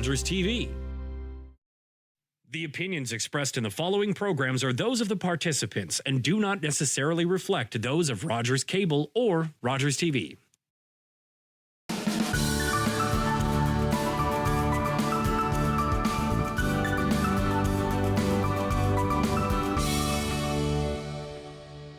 Rogers TV. The opinions expressed in the following programs are those of the participants and do not necessarily reflect those of Rogers Cable or Rogers TV.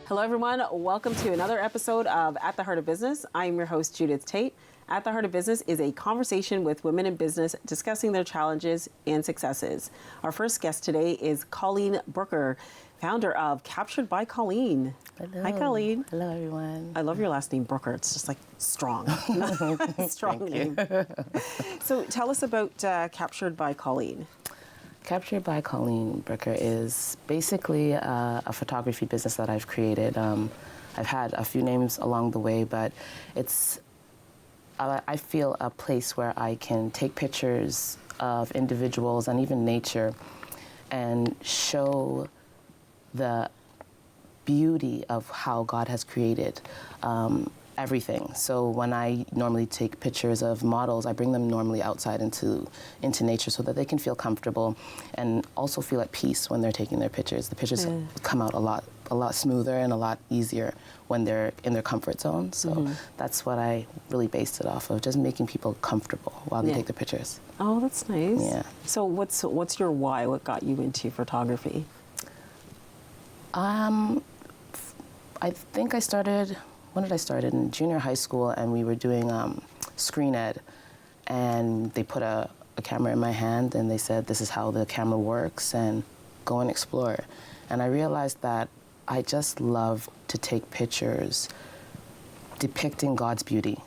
Hello, everyone. Welcome to another episode of At the Heart of Business. I'm your host, Judith Tate. At the Heart of Business is a conversation with women in business discussing their challenges and successes. Our first guest today is Colleen Brooker, founder of Captured by Colleen. Hello. Hi, Colleen. Hello, everyone. I love your last name, Brooker. It's just like strong. Strong name. So tell us about Captured by Colleen. Captured by Colleen Brooker is basically a photography business that I've created. I've had a few names along the way, but it's, I feel, a place where I can take pictures of individuals and even nature and show the beauty of how God has created everything. So when I normally take pictures of models, I bring them normally outside into nature so that they can feel comfortable and also feel at peace when they're taking their pictures. The pictures come out a lot smoother and a lot easier when they're in their comfort zone. So that's what I really based it off of, just making people comfortable while they take their pictures. Oh, that's nice. Yeah. So what's your why? What got you into photography? I think I started, when did I start? In junior high school, and we were doing screen ed, and they put a camera in my hand and they said, this is how the camera works and go and explore. And I realized that I just love to take pictures depicting God's beauty.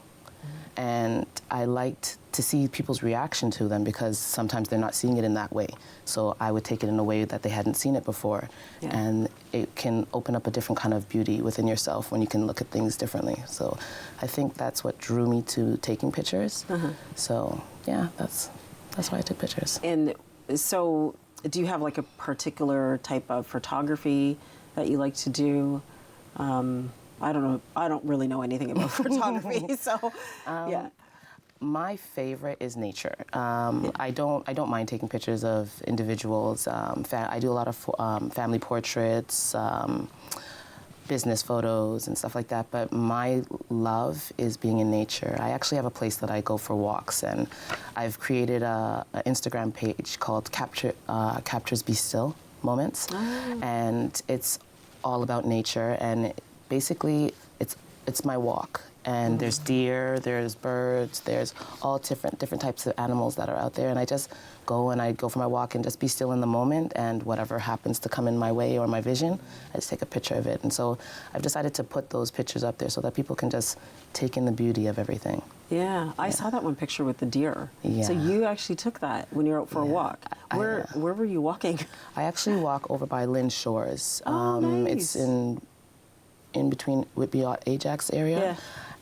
And I liked to see people's reaction to them because sometimes they're not seeing it in that way. So I would take it in a way that they hadn't seen it before. Yeah. And it can open up a different kind of beauty within yourself when you can look at things differently. So I think that's what drew me to taking pictures. So yeah, that's why I took pictures. And so do you have like a particular type of photography that you like to do? I don't know. I don't really know anything about photography, so yeah. My favorite is nature. I don't mind taking pictures of individuals. I do a lot of family portraits, business photos, and stuff like that. But my love is being in nature. I actually have a place that I go for walks, and I've created an Instagram page called Captures Be Still Moments, and it's all about nature. And basically, it's my walk, and there's deer, there's birds, there's all different types of animals that are out there, and I just go for my walk and just be still in the moment, and whatever happens to come in my way or my vision, I just take a picture of it. And so I've decided to put those pictures up there so that people can just take in the beauty of everything. Yeah, I saw that one picture with the deer. Yeah. So you actually took that when you were out for a walk. Where were you walking? I actually walk over by Lynn Shores. Nice. It's in between Whitby Ajax area. Yeah.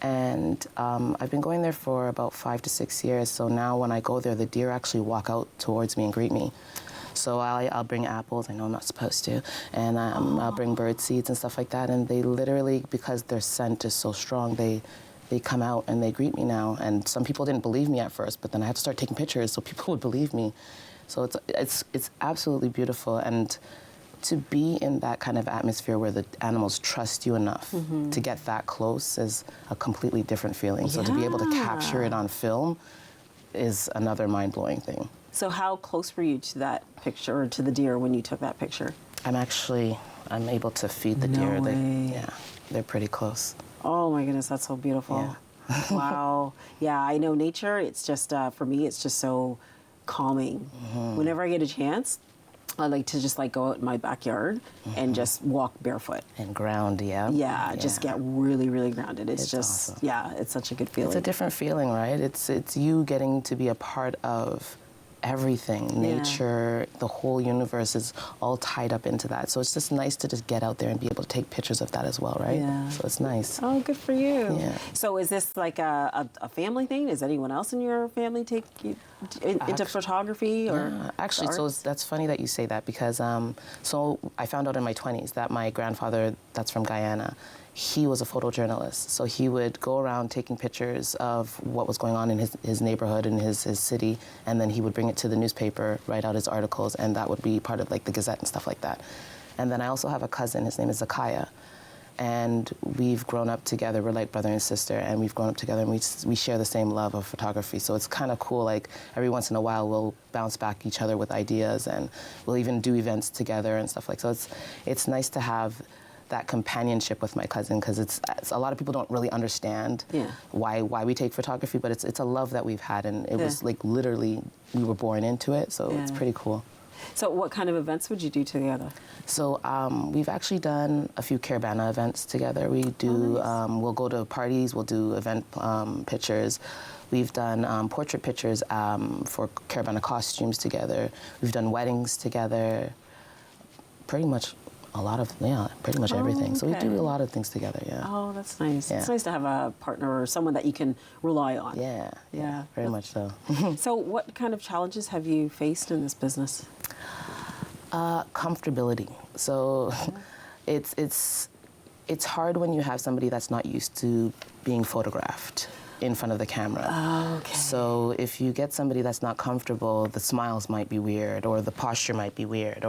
And I've been going there for about 5 to 6 years. So now when I go there, the deer actually walk out towards me and greet me. So I'll bring apples. I know I'm not supposed to. And I'll bring bird seeds and stuff like that. And they literally, because their scent is so strong, they come out and they greet me now. And some people didn't believe me at first, but then I had to start taking pictures so people would believe me. So it's absolutely beautiful. And to be in that kind of atmosphere where the animals trust you enough to get that close is a completely different feeling. So to be able to capture it on film is another mind-blowing thing. So how close were you to that picture, or to the deer when you took that picture? I'm able to feed the deer. They're pretty close. Oh my goodness, that's so beautiful. Yeah. Wow. Yeah, I know nature, it's just, for me, it's just so calming. Whenever I get a chance, I like to just go out in my backyard and just walk barefoot. And ground, Yeah, just get really, really grounded. It's just, awesome. Yeah, it's such a good feeling. It's a different feeling, right? It's you getting to be a part of everything. Nature, the whole universe is all tied up into that. So it's just nice to just get out there and be able to take pictures of that as well, right? Yeah. So it's nice. Oh, good for you. Yeah. So is this like a family thing? Does anyone else in your family take you? into photography or? Yeah, actually, so that's funny that you say that because so I found out in my 20s that my grandfather, that's from Guyana, he was a photojournalist. So he would go around taking pictures of what was going on in his neighborhood and his city, and then he would bring it to the newspaper, write out his articles, and that would be part of like the Gazette and stuff like that. And then I also have a cousin, his name is Zakaya, and we've grown up together. We're like brother and sister, and we've grown up together, and we share the same love of photography. So it's kind of cool, like every once in a while we'll bounce back each other with ideas, and we'll even do events together and stuff like that. So it's nice to have that companionship with my cousin, because it's a lot of people don't really understand why we take photography, but it's a love that we've had, and it was like literally we were born into it, so it's pretty cool. So what kind of events would you do together? So we've actually done a few Caravana events together. We do, we'll go to parties, we'll do event pictures. We've done portrait pictures for Caravana costumes together. We've done weddings together. Pretty much pretty much everything. So we do a lot of things together, Oh, that's nice. It's nice to have a partner or someone that you can rely on. Yeah, very much so. So what kind of challenges have you faced in this business? Comfortability. So it's hard when you have somebody that's not used to being photographed in front of the camera. Okay. So if you get somebody that's not comfortable, the smiles might be weird, or the posture might be weird,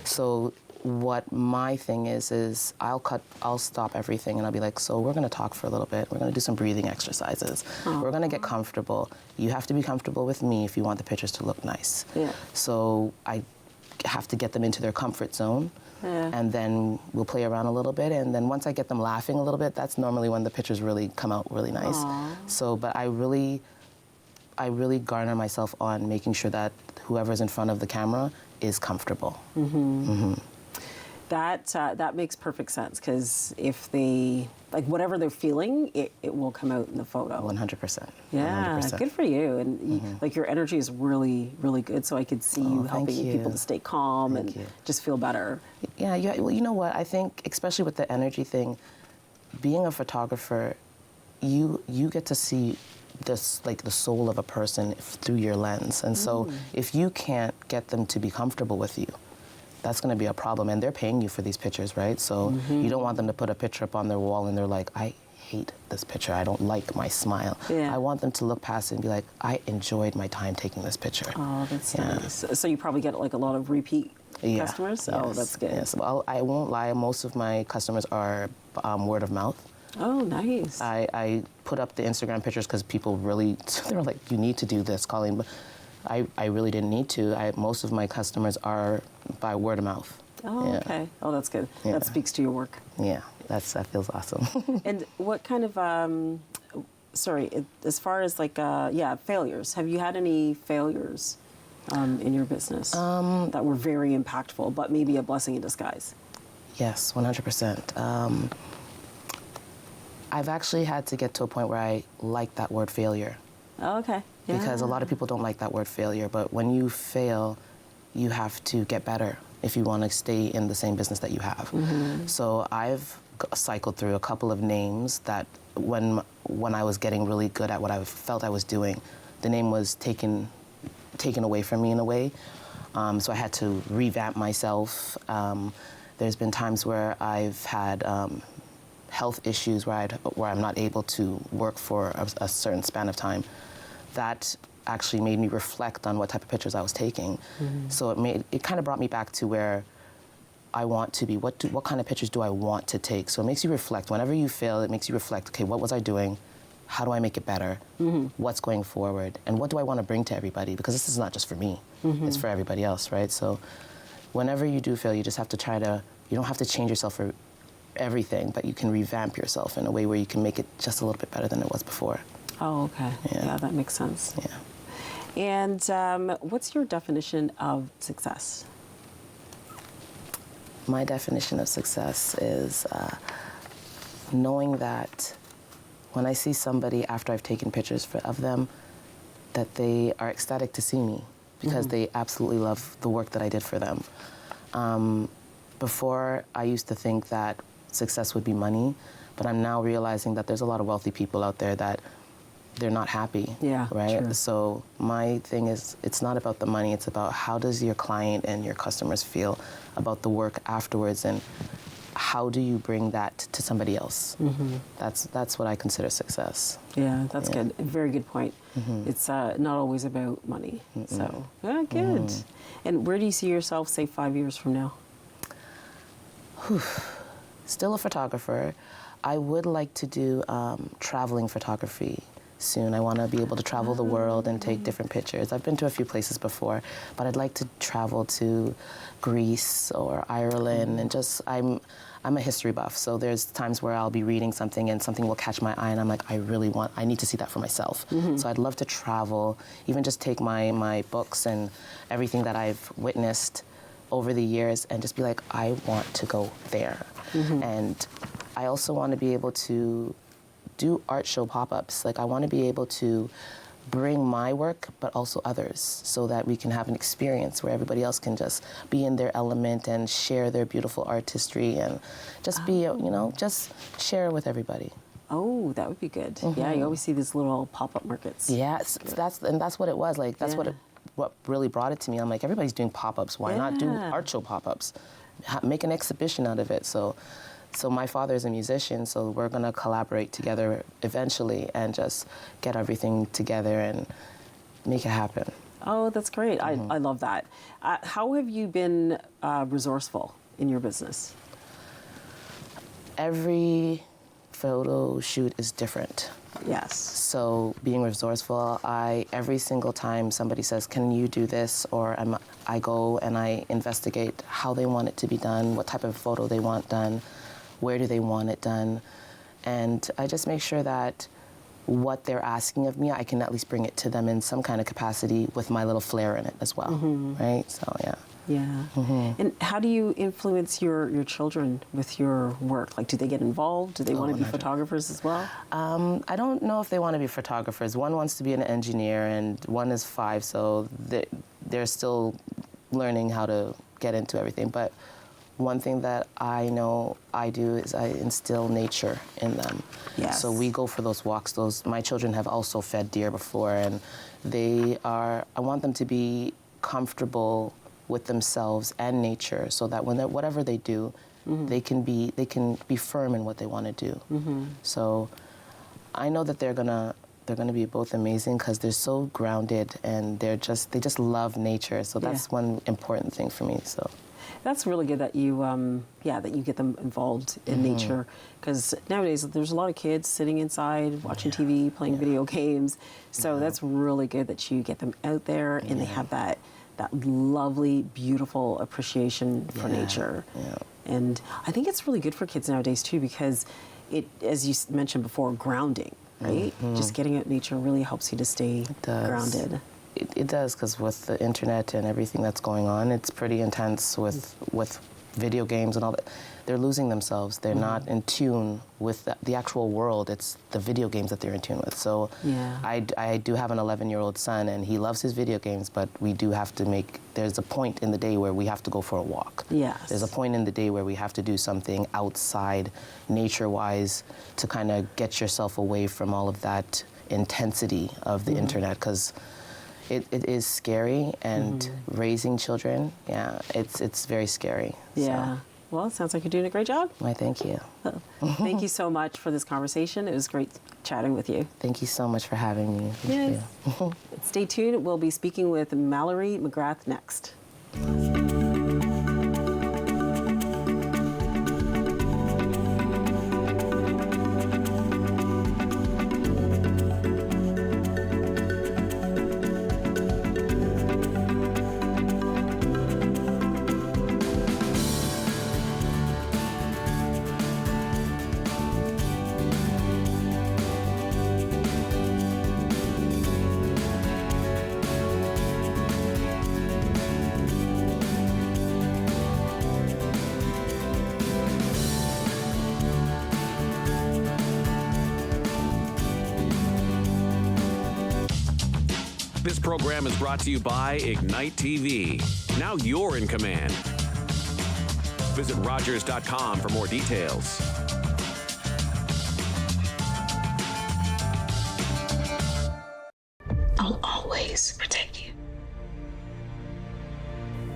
so what my thing is I'll stop everything and I'll be like, so we're gonna talk for a little bit. We're gonna do some breathing exercises. We're gonna get comfortable. You have to be comfortable with me if you want the pictures to look nice. So I have to get them into their comfort zone. And then we'll play around a little bit, and then once I get them laughing a little bit, that's normally when the pictures really come out really nice. So, but I really garner myself on making sure that whoever's in front of the camera is comfortable. That makes perfect sense, because if they, like, whatever they're feeling, it will come out in the photo. 100%. Yeah, 100%. good for you. And like, your energy is really, really good, so I could see you helping people to stay calm and just feel better. Yeah, well, you know what? I think, especially with the energy thing, being a photographer, you get to see just like the soul of a person through your lens. And so if you can't get them to be comfortable with you, that's going to be a problem. And they're paying you for these pictures, right? So you don't want them to put a picture up on their wall and they're like, I hate this picture. I don't like my smile. I want them to look past it and be like, I enjoyed my time taking this picture. Oh, that's nice. So you probably get like a lot of repeat customers? Oh, that's good. Yes. Well, I won't lie. Most of my customers are word of mouth. Oh, nice. I put up the Instagram pictures because people really, they were like, you need to do this, Colleen. But I really didn't need to. Most of my customers are by word of mouth. Oh, okay. Oh, that's good. That speaks to your work. Yeah, that feels awesome. And what kind of, as far as like, failures, have you had any failures in your business that were very impactful, but maybe a blessing in disguise? Yes, 100%. I've actually had to get to a point where I like that word failure. Oh, okay. Yeah. Because a lot of people don't like that word failure, but when you fail, you have to get better if you want to stay in the same business that you have. So I've cycled through a couple of names that when I was getting really good at what I felt I was doing, the name was taken away from me in a way. So I had to revamp myself. There's been times where I've had health issues where I'm not able to work for a certain span of time. That actually made me reflect on what type of pictures I was taking. So it kind of brought me back to where I want to be. What kind of pictures do I want to take? So it makes you reflect. Whenever you fail, it makes you reflect, okay, what was I doing? How do I make it better? What's going forward? And what do I want to bring to everybody? Because this is not just for me. It's for everybody else, right? So whenever you do fail, you just have to you don't have to change yourself for everything, but you can revamp yourself in a way where you can make it just a little bit better than it was before. Oh, okay. Yeah, that makes sense. Yeah. And what's your definition of success? My definition of success is knowing that when I see somebody after I've taken pictures of them, that they are ecstatic to see me because they absolutely love the work that I did for them. Before, I used to think that success would be money, but I'm now realizing that there's a lot of wealthy people out there that they're not happy. Yeah, right? true. So my thing is, it's not about the money, it's about how does your client and your customers feel about the work afterwards, and how do you bring that to somebody else? That's what I consider success. Yeah, that's good. A very good point. It's not always about money. So, yeah, good. And where do you see yourself, say, 5 years from now? Still a photographer. I would like to do traveling photography soon. I want to be able to travel the world and take different pictures. I've been to a few places before, but I'd like to travel to Greece or Ireland, and just I'm a history buff, so there's times where I'll be reading something and something will catch my eye and I'm like, I need to see that for myself. So I'd love to travel, even just take my books and everything that I've witnessed over the years and just be like, I want to go there. And I also want to be able to do art show pop-ups. Like, I want to be able to bring my work, but also others, so that we can have an experience where everybody else can just be in their element and share their beautiful artistry and just be, just share with everybody. Oh, that would be good. Yeah, you always see these little pop-up markets. Yes, that's what it was. Like, that's what really brought it to me. I'm like, everybody's doing pop-ups. Why not do art show pop-ups? Make an exhibition out of it. So my father's a musician, so we're going to collaborate together eventually and just get everything together and make it happen. Oh, that's great. I love that. How have you been resourceful in your business? Every photo shoot is different. Yes. So being resourceful, every single time somebody says, can you do this? Or I go and I investigate how they want it to be done, what type of photo they want done, where do they want it done? And I just make sure that what they're asking of me, I can at least bring it to them in some kind of capacity with my little flair in it as well, right? So, yeah. Yeah. And how do you influence your children with your work? Like, do they get involved? Do they want to be photographers as well? I don't know if they want to be photographers. One wants to be an engineer, and one is 5, so they're still learning how to get into everything. But one thing that I know I do is I instill nature in them. Yes. So we go for those walks. My children have also fed deer before, and I want them to be comfortable with themselves and nature, so that whatever they do, they can be firm in what they want to do. So I know that they're gonna be both amazing because they're so grounded and they just love nature. So that's one important thing for me. So. That's really good that you, that you get them involved in nature, because nowadays there's a lot of kids sitting inside watching TV, playing video games. So that's really good that you get them out there and they have that lovely, beautiful appreciation for nature. Yeah. And I think it's really good for kids nowadays too, because it, as you mentioned before, grounding, right? Just getting out in nature really helps you to stay grounded. It does, because with the internet and everything that's going on, it's pretty intense with video games and all that. They're losing themselves. They're not in tune with the actual world. It's the video games that they're in tune with. So I do have an 11-year-old son, and he loves his video games, but we do have to there's a point in the day where we have to go for a walk. Yes. There's a point in the day where we have to do something outside, nature-wise, to kind of get yourself away from all of that intensity of the internet, because it is scary, and raising children, it's very scary. Yeah. So. Well, it sounds like you're doing a great job. Why, thank you. Thank you so much for this conversation. It was great chatting with you. Thank you so much for having me. Thank you. Stay tuned. We'll be speaking with Mallory McGrath next. This program is brought to you by Ignite TV. Now you're in command. Visit Rogers.com for more details. always protect you.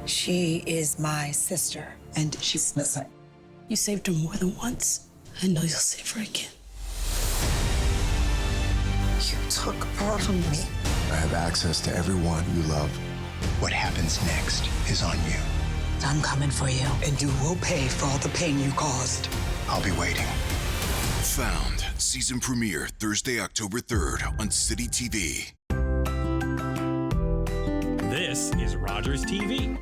She is my sister, and she's innocent. You saved her more than once. I know you'll save her again. You took her from me. I have access to everyone you love. What happens next is on you. I'm coming for you. And you will pay for all the pain you caused. I'll be waiting. Found season premiere Thursday, October 3rd on City TV. This is Rogers TV.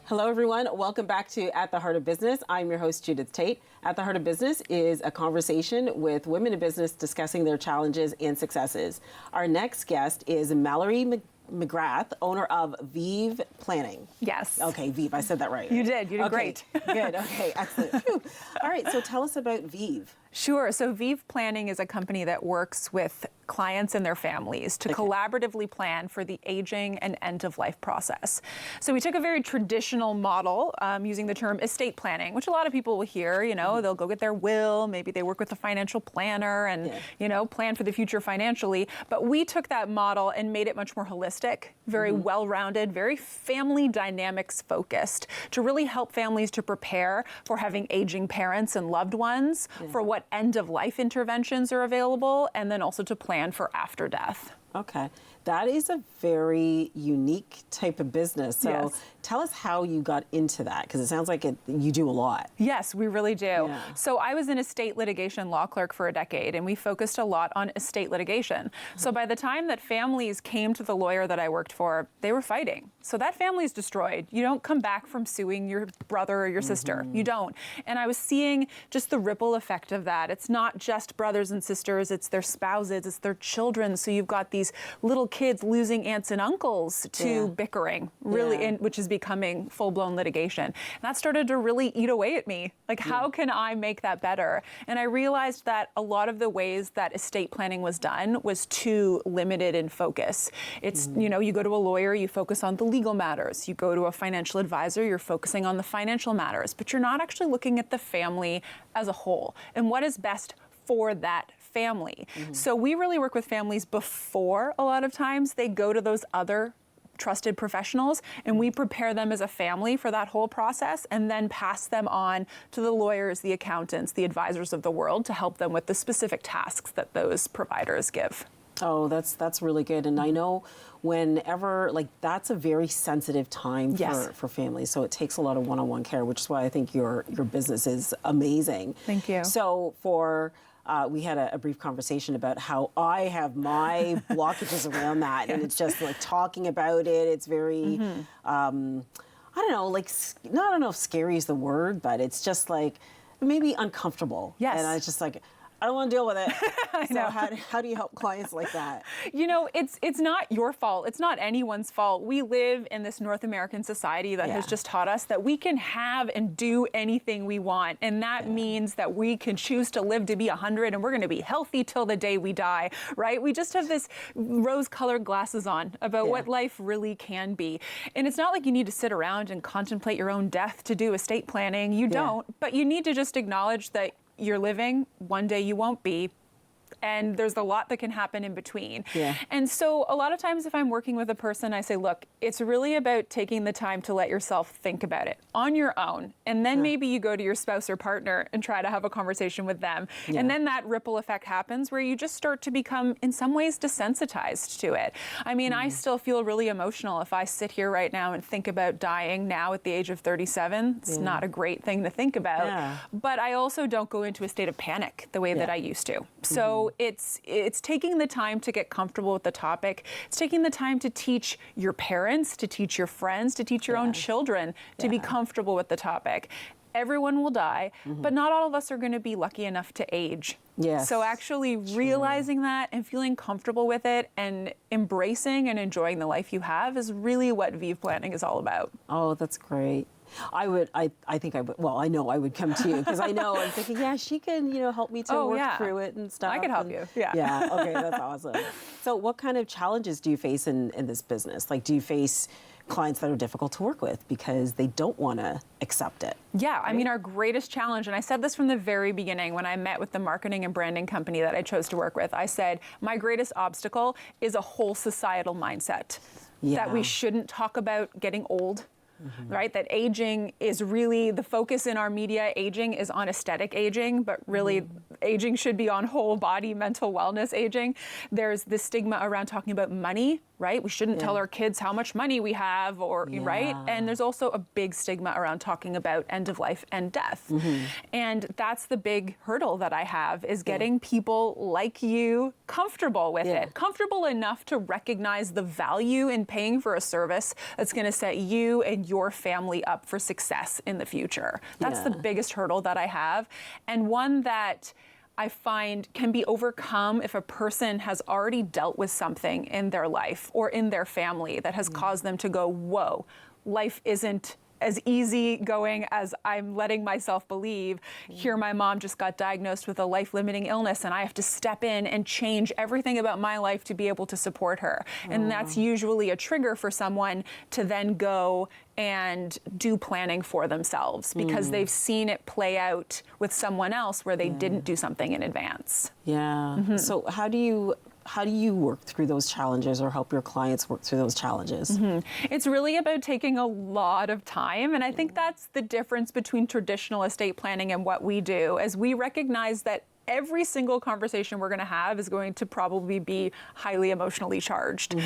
Hello, everyone. Welcome back to At the Heart of Business. I'm your host, Judith Tate. At the Heart of Business is a conversation with women in business discussing their challenges and successes. Our next guest is Mallory McGrath, owner of Vive Planning. Yes. Okay, Vive. I said that right. You did. You did okay, great. Good. Okay, excellent. Phew. All right, so tell us about Vive. Sure. So Vive Planning is a company that works with clients and their families to collaboratively plan for the aging and end-of-life process. So we took a very traditional model using the term estate planning, which a lot of people will hear. You know, they'll go get their will, maybe they work with a financial planner and, you know, plan for the future financially. But we took that model and made it much more holistic, very well-rounded, very family dynamics focused to really help families to prepare for having aging parents and loved ones, for what end-of-life interventions are available, and then also to plan for after death. Okay. That is a very unique type of business. So tell us how you got into that, because it sounds like you do a lot. Yes, we really do. So I was an estate litigation law clerk for a decade, and we focused a lot on estate litigation. So by the time that families came to the lawyer that I worked for, they were fighting. So that family is destroyed. You don't come back from suing your brother or your sister. You don't. And I was seeing just the ripple effect of that. It's not just brothers and sisters, it's their spouses, it's their children. So you've got these little kids losing aunts and uncles to bickering, really, which is becoming full-blown litigation. And that started to really eat away at me. Like, how can I make that better? And I realized that a lot of the ways that estate planning was done was too limited in focus. It's, you know, you go to a lawyer, you focus on the legal matters. You go to a financial advisor, you're focusing on the financial matters, but you're not actually looking at the family as a whole and what is best for that family. So we really work with families before a lot of times they go to those other trusted professionals, and we prepare them as a family for that whole process and then pass them on to the lawyers, the accountants, the advisors of the world to help them with the specific tasks that those providers give. Oh, that's really good. And I know whenever, like, that's a very sensitive time for families. So it takes a lot of one-on-one care, which is why I think your business is amazing. Thank you. So we had a brief conversation about how I have my blockages around that. And it's just like talking about it. It's very, I don't know, like, I don't know if scary is the word, but it's just like maybe uncomfortable. Yes. And I was just like, I don't want to deal with it. So how do you help clients like that? You know, it's not your fault. It's not anyone's fault. We live in this North American society that has just taught us that we can have and do anything we want. And that means that we can choose to live to be 100 and we're going to be healthy till the day we die, right? We just have this rose-colored glasses on about what life really can be. And it's not like you need to sit around and contemplate your own death to do estate planning. You don't. But you need to just acknowledge that you're living, one day you won't be, and there's a lot that can happen in between. And so a lot of times if I'm working with a person, I say, look, it's really about taking the time to let yourself think about it on your own. And then maybe you go to your spouse or partner and try to have a conversation with them. And then that ripple effect happens where you just start to become, in some ways, desensitized to it. I mean, I still feel really emotional if I sit here right now and think about dying now at the age of 37. It's not a great thing to think about. But I also don't go into a state of panic the way that I used to. So it's taking the time to get comfortable with the topic. It's taking the time to teach your parents, to teach your friends, to teach your own children to be comfortable with the topic. Everyone will die, but not all of us are going to be lucky enough to age. So actually realizing that and feeling comfortable with it and embracing and enjoying the life you have is really what Vive Planning is all about. Oh, that's great. I think I would, well, I know I would come to you because I know I'm thinking, she can, help me to work through it and stuff. I can help you. Okay, that's awesome. So what kind of challenges do you face in this business? Like, do you face clients that are difficult to work with because they don't want to accept it. Yeah, I mean, our greatest challenge, and I said this from the very beginning when I met with the marketing and branding company that I chose to work with, I said, my greatest obstacle is a whole societal mindset that we shouldn't talk about getting old. Right? That aging is really the focus in our media. Aging is on aesthetic aging, but really aging should be on whole body, mental wellness aging. There's this stigma around talking about money, right? We shouldn't tell our kids how much money we have, or right? And there's also a big stigma around talking about end of life and death. And that's the big hurdle that I have, is getting people like you comfortable with it, comfortable enough to recognize the value in paying for a service that's going to set you and your family up for success in the future. That's the biggest hurdle that I have, and one that I find can be overcome if a person has already dealt with something in their life or in their family that has caused them to go, whoa, life isn't as easy going as I'm letting myself believe. Here, my mom just got diagnosed with a life-limiting illness, and I have to step in and change everything about my life to be able to support her. And that's usually a trigger for someone to then go and do planning for themselves because they've seen it play out with someone else where they didn't do something in advance. So how do you work through those challenges or help your clients work through those challenges? It's really about taking a lot of time. And I think that's the difference between traditional estate planning and what we do, as we recognize that every single conversation we're going to have is going to probably be highly emotionally charged.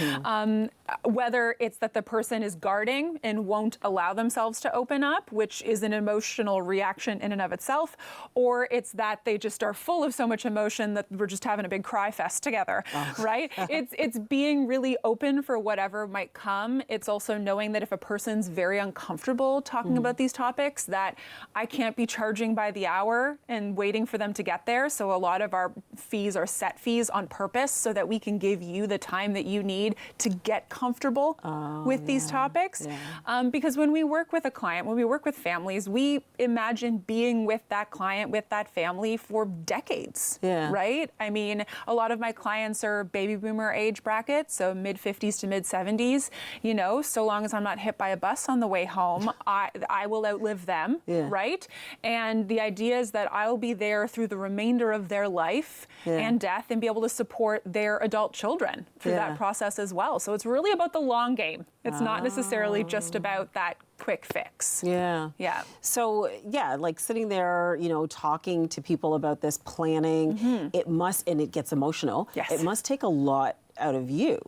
Whether it's that the person is guarding and won't allow themselves to open up, which is an emotional reaction in and of itself, or it's that they just are full of so much emotion that we're just having a big cry fest together, right? It's being really open for whatever might come. It's also knowing that if a person's very uncomfortable talking about these topics, that I can't be charging by the hour and waiting for them to get there. So a lot of our fees are set fees on purpose so that we can give you the time that you need to get comfortable with these topics. Because when we work with a client, when we work with families, we imagine being with that client, with that family for decades, right? I mean, a lot of my clients are baby boomer age bracket, so mid-50s to mid-70s. You know, so long as I'm not hit by a bus on the way home, I will outlive them, right? And the idea is that I'll be there through the remainder of their life and death and be able to support their adult children through that process as well. So it's really about the long game. It's not necessarily just about that quick fix. So like sitting there, you know, talking to people about this planning, it must, and it gets emotional. It must take a lot out of you.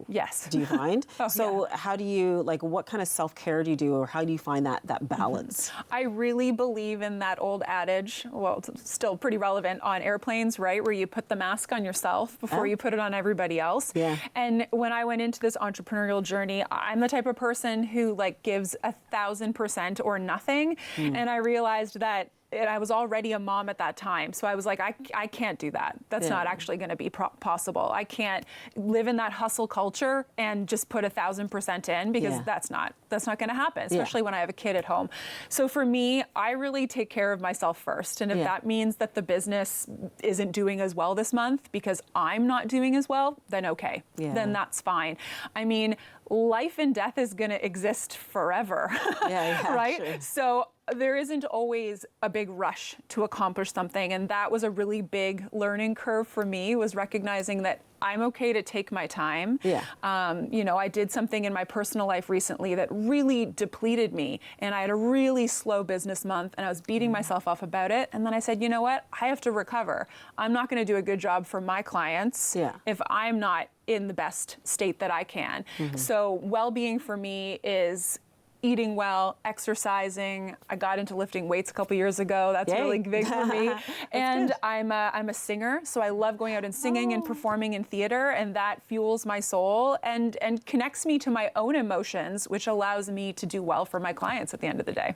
Do you find? How do you, like, what kind of self-care do you do, or how do you find that balance? I really believe in that old adage, well, it's still pretty relevant on airplanes, right? Where you put the mask on yourself before you put it on everybody else. And when I went into this entrepreneurial journey, I'm the type of person who like gives 1,000% or nothing. And I realized that I was already a mom at that time. So I was like, I can't do that. That's not actually going to be possible. I can't live in that hustle culture and just put 1,000% in, because that's not going to happen, especially when I have a kid at home. So for me, I really take care of myself first. And if that means that the business isn't doing as well this month because I'm not doing as well, then okay, then that's fine. I mean, life and death is going to exist forever, right? Sure. So there isn't always a big rush to accomplish something. And that was a really big learning curve for me, was recognizing that I'm okay to take my time. You know, I did something in my personal life recently that really depleted me, and I had a really slow business month, and I was beating myself up about it. And then I said, you know what? I have to recover. I'm not going to do a good job for my clients if I'm not in the best state that I can. So well-being for me is eating well, exercising. I got into lifting weights a couple years ago. That's really big for me. And I'm a singer, so I love going out and singing and performing in theater, and that fuels my soul and connects me to my own emotions, which allows me to do well for my clients at the end of the day.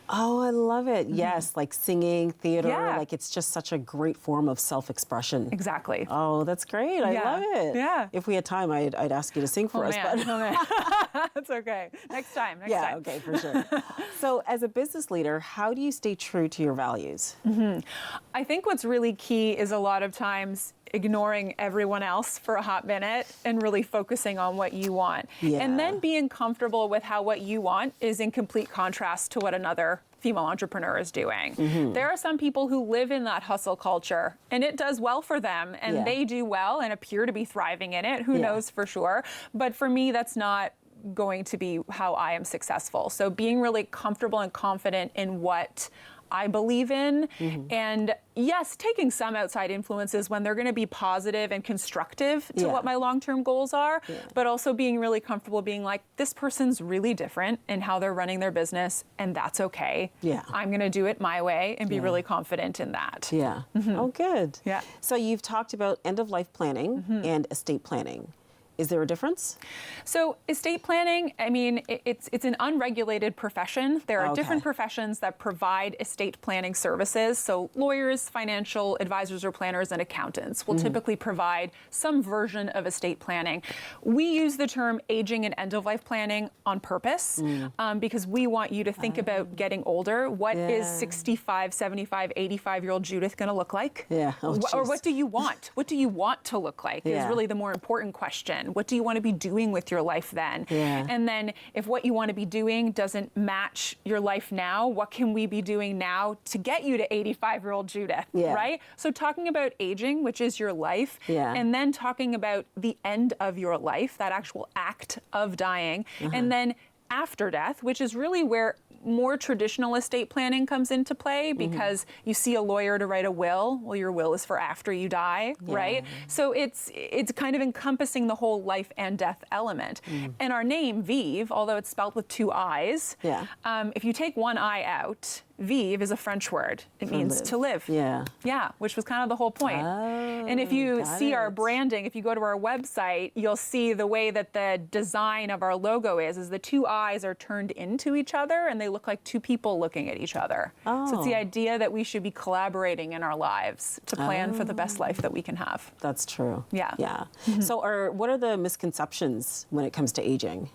Oh, I love it. Yes, like singing, theater, like it's just such a great form of self-expression. Exactly. Oh, that's great. I love it. If we had time, I'd ask you to sing for us. But that's okay. Next time. Okay, for sure. So as a business leader, how do you stay true to your values? I think what's really key is a lot of times ignoring everyone else for a hot minute and really focusing on what you want. Yeah. And then being comfortable with how what you want is in complete contrast to what another female entrepreneur is doing. There are some people who live in that hustle culture and it does well for them and they do well and appear to be thriving in it. Who knows for sure? But for me, that's not going to be how I am successful. So being really comfortable and confident in what I believe in. And yes, taking some outside influences when they're going to be positive and constructive to what my long-term goals are, but also being really comfortable being like, this person's really different in how they're running their business, and that's okay. I'm going to do it my way and be really confident in that. Oh, good. Yeah. So you've talked about end-of-life planning and estate planning. Is there a difference? So estate planning, I mean, it's an unregulated profession. There are different professions that provide estate planning services. So lawyers, financial advisors or planners, and accountants will typically provide some version of estate planning. We use the term aging and end-of-life planning on purpose because we want you to think about getting older. What is 65, 75, 85-year-old Judith going to look like? Or what do you want? What do you want to look like is really the more important question. What do you want to be doing with your life then? And then if what you want to be doing doesn't match your life now, what can we be doing now to get you to 85-year-old Judith, right? So talking about aging, which is your life, and then talking about the end of your life, that actual act of dying, and then after death, which is really where more traditional estate planning comes into play because you see a lawyer to write a will. Well, your will is for after you die, right? So it's kind of encompassing the whole life and death element. And our name, Vive, although it's spelled with two I's, if you take one I out, Vive is a French word. It means to live. Yeah, which was kind of the whole point. And if you see our branding, if you go to our website, you'll see the way that the design of our logo is the two eyes are turned into each other and they look like two people looking at each other. So it's the idea that we should be collaborating in our lives to plan for the best life that we can have. That's true. Yeah. So what are the misconceptions when it comes to aging?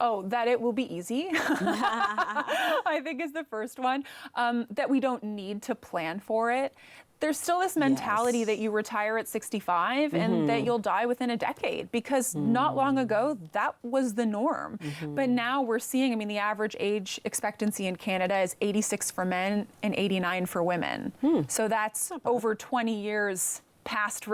Oh, that it will be easy, I think is the first one, that we don't need to plan for it. There's still this mentality that you retire at 65 and that you'll die within a decade because not long ago, that was the norm. But now we're seeing, I mean, the average age expectancy in Canada is 86 for men and 89 for women. So that's over 20 years past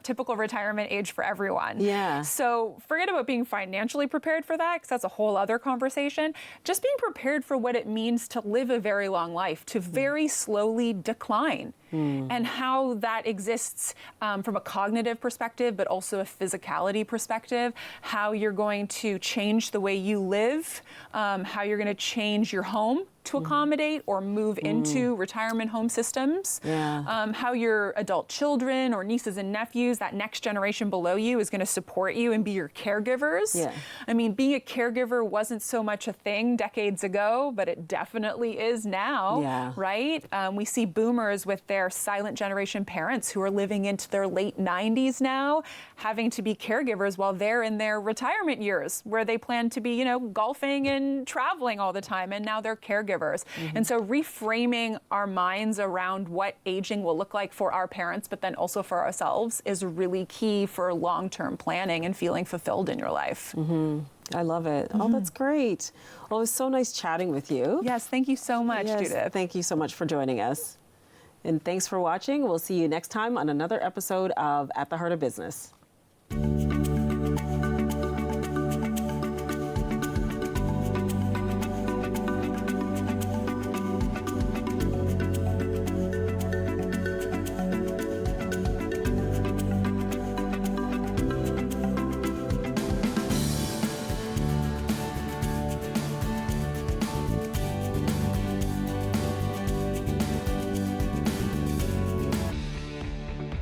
typical retirement age for everyone. So forget about being financially prepared for that, because that's a whole other conversation. Just being prepared for what it means to live a very long life, to very slowly decline. And how that exists from a cognitive perspective, but also a physicality perspective, how you're going to change the way you live, how you're going to change your home to accommodate or move into retirement home systems, how your adult children or nieces and nephews, that next generation below you, is going to support you and be your caregivers. I mean, being a caregiver wasn't so much a thing decades ago, but it definitely is now, right? We see boomers with their silent generation parents who are living into their late 90s now, having to be caregivers while they're in their retirement years, where they plan to be, golfing and traveling all the time, and now they're caregivers. And so reframing our minds around what aging will look like for our parents, but then also for ourselves, is really key for long-term planning and feeling fulfilled in your life. I love it. Oh, that's great. Well, it was so nice chatting with you. Yes, thank you so much, Judith. Thank you so much for joining us. And thanks for watching. We'll see you next time on another episode of At the Heart of Business.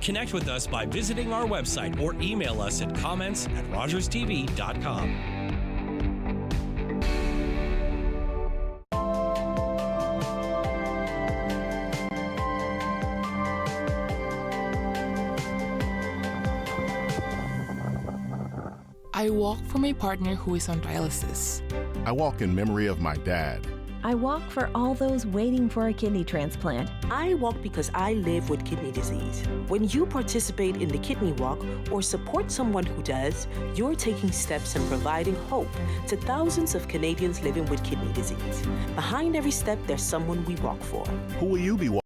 Connect with us by visiting our website or email us at comments@rogerstv.com. I walk for my partner who is on dialysis. I walk in memory of my dad, I walk for all those waiting for a kidney transplant. I walk because I live with kidney disease. When you participate in the Kidney Walk or support someone who does, you're taking steps and providing hope to thousands of Canadians living with kidney disease. Behind every step, there's someone we walk for. Who will you be walking?